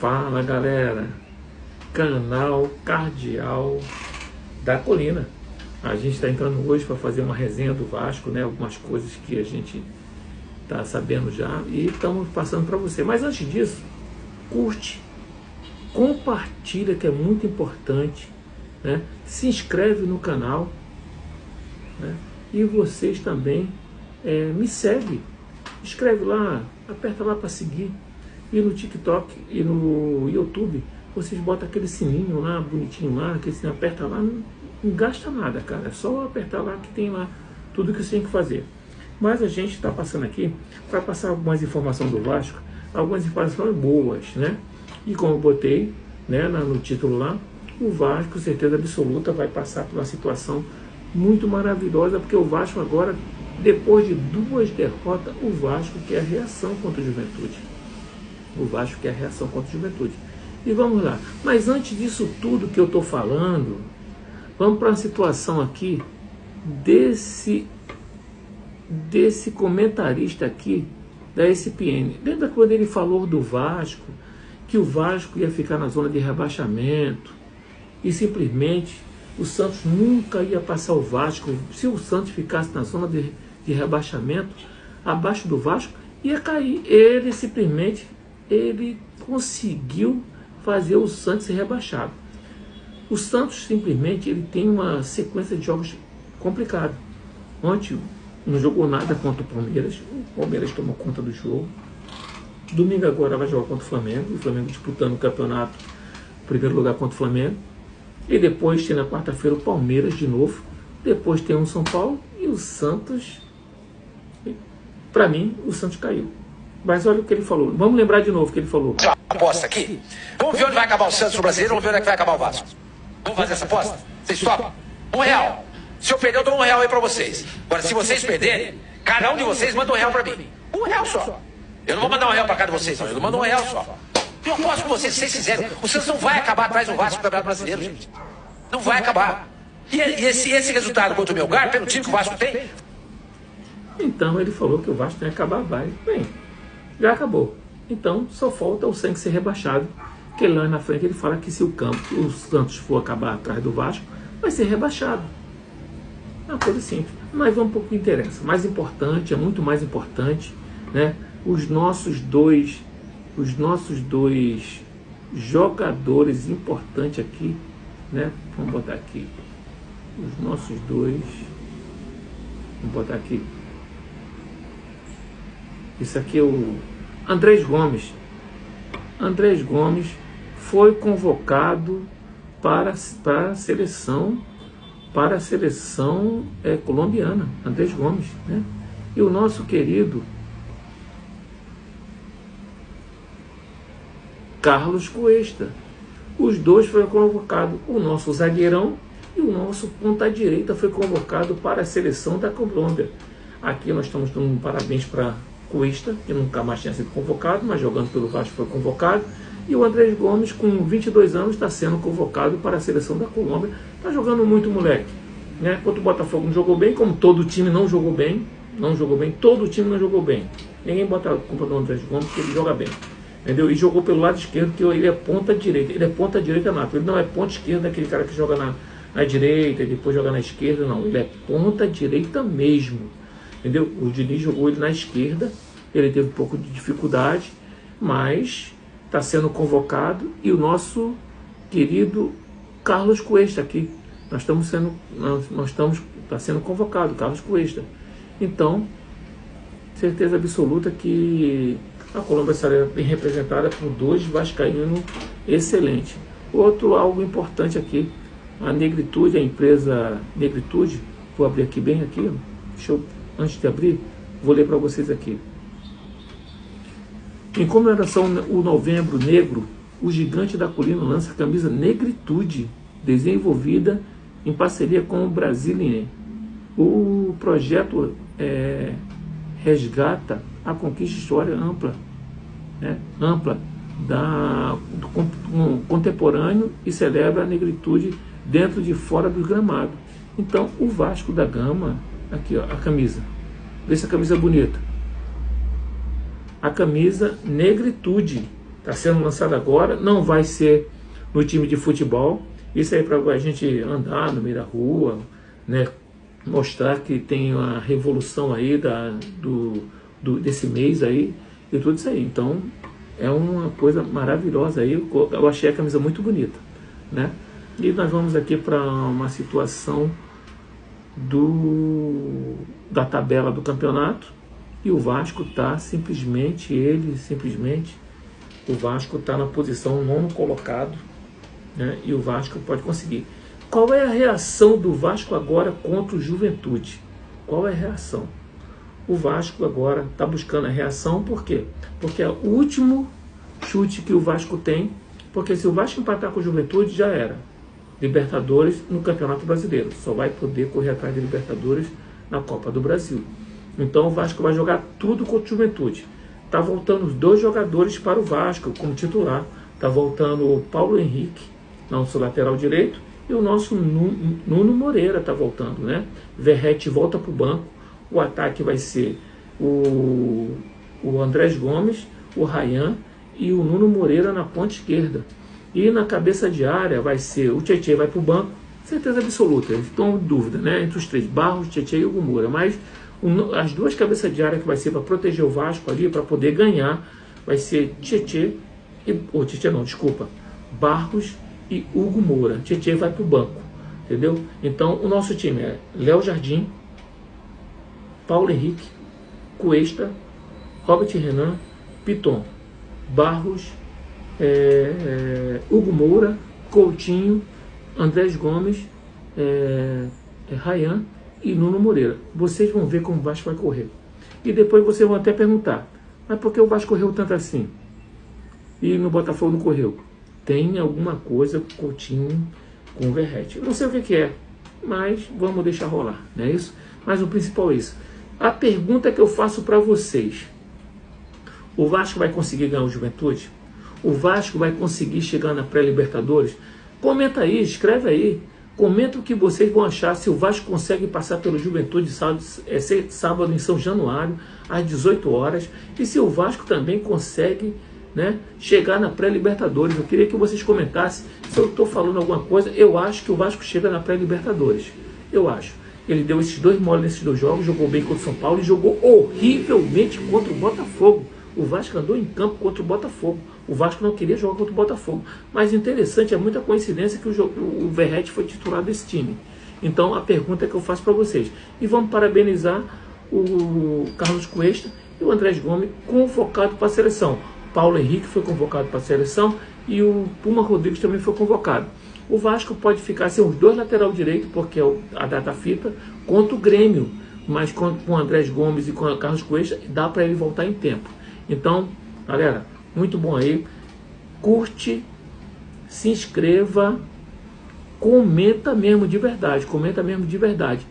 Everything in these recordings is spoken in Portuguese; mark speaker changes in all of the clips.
Speaker 1: Fala galera, canal Cardeal da Colina. A gente está entrando hoje para fazer uma resenha do Vasco, né? Algumas coisas que a gente está sabendo já e estamos passando para você. Mas antes disso, curte, compartilha, que é muito importante, né? Se inscreve no canal, né? E vocês também me seguem, escreve lá, aperta lá para seguir. E no TikTok e no YouTube, vocês botam aquele sininho lá, bonitinho lá, aquele sininho, aperta lá, não gasta nada, cara. É só apertar lá que tem lá tudo que você tem que fazer. Mas a gente está passando aqui para passar algumas informações do Vasco, algumas informações boas, né? E como eu botei, né, no título lá, o Vasco, certeza absoluta, vai passar por uma situação muito maravilhosa, porque o Vasco agora, depois de 2 derrotas, o Vasco quer a reação contra o Juventude. O Vasco quer a reação contra o Juventude. E vamos lá. Mas antes disso tudo que eu estou falando, vamos para uma situação aqui desse comentarista aqui da ESPN. Lembra quando ele falou do Vasco, que o Vasco ia ficar na zona de rebaixamento e simplesmente o Santos nunca ia passar o Vasco? Se o Santos ficasse na zona de rebaixamento, abaixo do Vasco, ia cair. Ele simplesmente conseguiu fazer o Santos ser rebaixado. O Santos simplesmente ele tem uma sequência de jogos complicada. Ontem não jogou nada contra o Palmeiras. O Palmeiras tomou conta do jogo. Domingo agora vai jogar contra o Flamengo. O Flamengo disputando o campeonato, primeiro lugar contra o Flamengo. E depois tem na quarta-feira o Palmeiras de novo. Depois tem o São Paulo e o Santos. Para mim, o Santos caiu. Mas olha o que ele falou. Vamos lembrar de novo o que ele falou.
Speaker 2: Aposta aqui. Vamos ver onde vai acabar o Santos no Brasileiro, vamos ver onde é que vai acabar o Vasco. Vamos fazer essa aposta? Vocês topam? R$1. Se eu perder, eu dou R$1 aí pra vocês. Agora, se vocês perderem, cada um de vocês manda R$1 pra mim. R$1 só. Eu não vou mandar R$1 pra cada de vocês, não. Eu mando R$1 só. Eu aposto com vocês, se vocês quiserem. O Santos não vai acabar atrás do Vasco no Campeonato Brasileiro, gente. Não vai acabar. E esse resultado contra o Melgar, pelo time que o Vasco tem...
Speaker 1: Então ele falou que o Vasco tem que acabar, vai. Bem, já acabou. Então só falta o Santos ser rebaixado, que lá na frente ele fala que se o Santos for acabar atrás do Vasco, vai ser rebaixado. É uma coisa simples. Mas vamos para o que interessa. Mais importante, é muito mais importante, né? Os nossos dois jogadores importantes aqui, né? Vamos botar aqui. Os nossos dois. Vamos botar aqui. Isso aqui é o Andrés Gomes. Andrés Gomes foi convocado para a seleção colombiana. Andrés Gomes, né? E o nosso querido Carlos Cuesta. Os dois foram convocados. O nosso zagueirão e o nosso ponta-direita foi convocado para a seleção da Colômbia. Aqui nós estamos dando um parabéns para Cuesta, que nunca mais tinha sido convocado, mas jogando pelo Vasco foi convocado. E o Andrés Gomes, com 22 anos, está sendo convocado para a seleção da Colômbia. Está jogando muito, moleque, né? Contra o Botafogo não jogou bem, como todo o time não jogou bem. Todo o time não jogou bem. Ninguém bota a culpa do Andrés Gomes, porque ele joga bem. Entendeu? E jogou pelo lado esquerdo, que ele é ponta direita. Ele é ponta direita nato. Ele não é ponta esquerda, aquele cara que joga na direita e depois joga na esquerda, não. Ele é ponta direita mesmo. Entendeu? O Diniz jogou ele na esquerda, ele teve um pouco de dificuldade, mas está sendo convocado. E o nosso querido Carlos Cuesta aqui, está sendo convocado, Carlos Cuesta. Então, certeza absoluta que a Colômbia será bem representada por 2 vascaínos excelentes. Algo importante aqui, a Negritude, a empresa Negritude, vou abrir aqui bem aqui, antes de abrir, vou ler para vocês aqui. Em comemoração ao Novembro Negro, o Gigante da Colina lança a camisa Negritude, desenvolvida em parceria com o Brasília. O projeto resgata a conquista histórica ampla do contemporâneo e celebra a negritude dentro e fora do gramado. Então, o Vasco da Gama, aqui ó, a camisa, vê se a camisa é bonita. A camisa Negritude, Está sendo lançado agora, não vai ser no time de futebol. Isso aí é para a gente andar no meio da rua, né? Mostrar que tem uma revolução aí desse mês aí e tudo isso aí. Então é uma coisa maravilhosa aí. Eu achei a camisa muito bonita, né? E nós vamos aqui para uma situação da tabela do campeonato, e o Vasco está simplesmente, o Vasco está na posição 9º colocado, né? E o Vasco pode conseguir. Qual é a reação do Vasco agora contra o Juventude? Qual é a reação? O Vasco agora está buscando a reação, por quê? Porque é o último chute que o Vasco tem, porque se o Vasco empatar com o Juventude, já era. Libertadores no Campeonato Brasileiro. Só vai poder correr atrás de Libertadores na Copa do Brasil. Então o Vasco vai jogar tudo contra o Juventude. Está voltando os 2 jogadores para o Vasco como titular. Está voltando o Paulo Henrique, nosso lateral direito, e o nosso Nuno Moreira está voltando, né? Verratti volta para o banco. O ataque vai ser o Andrés Gomes, o Ryan e o Nuno Moreira na ponta esquerda. E na cabeça de área vai ser o Tietê, vai para o banco, certeza absoluta, eles estão em dúvida, né? Entre os 3, Barros, Tietê e Hugo Moura. Mas as 2 cabeças de área que vai ser para proteger o Vasco ali, para poder ganhar, vai ser Barros e Hugo Moura. Tietê vai para o banco, entendeu? Então o nosso time é Léo Jardim, Paulo Henrique, Cuesta, Robert Renan, Piton, Barros, Hugo Moura, Coutinho, Andrés Gomes, Ryan e Nuno Moreira. Vocês vão ver como o Vasco vai correr. E depois vocês vão até perguntar, mas por que o Vasco correu tanto assim? E no Botafogo não correu? Tem alguma coisa com o Coutinho, com o Verratti. Eu não sei o que é, mas vamos deixar rolar, não é isso? Mas o principal é isso. A pergunta que eu faço para vocês: o Vasco vai conseguir ganhar o Juventude? O Vasco vai conseguir chegar na pré-Libertadores? Comenta aí, escreve aí. Comenta o que vocês vão achar, se o Vasco consegue passar pelo Juventude sábado em São Januário, às 18 horas. E se o Vasco também consegue, né, chegar na pré-Libertadores. Eu queria que vocês comentassem se eu estou falando alguma coisa. Eu acho que o Vasco chega na pré-Libertadores. Eu acho. Ele deu esses 2 moles nesses 2 jogos, jogou bem contra o São Paulo e jogou horrivelmente contra o Botafogo. O Vasco andou em campo contra o Botafogo. O Vasco não queria jogar contra o Botafogo. Mas interessante, é muita coincidência que o Verratti foi titular desse time. Então a pergunta que eu faço para vocês. E vamos parabenizar o Carlos Cuesta e o Andrés Gomes, convocado para a seleção. Paulo Henrique foi convocado para a seleção e o Puma Rodrigues também foi convocado. O Vasco pode ficar sem os 2 lateral direito, porque é a data fita, contra o Grêmio. Mas com o Andrés Gomes e com o Carlos Cuesta, dá para ele voltar em tempo. Então, galera, muito bom aí. Curte, se inscreva, comenta mesmo de verdade.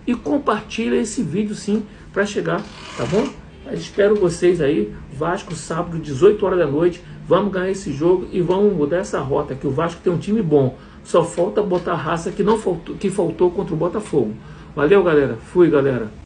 Speaker 1: E compartilha esse vídeo sim para chegar, tá bom? Mas espero vocês aí, Vasco, sábado, 18 horas da noite. Vamos ganhar esse jogo e vamos mudar essa rota, que o Vasco tem um time bom. Só falta botar a raça que faltou contra o Botafogo. Valeu, galera. Fui, galera.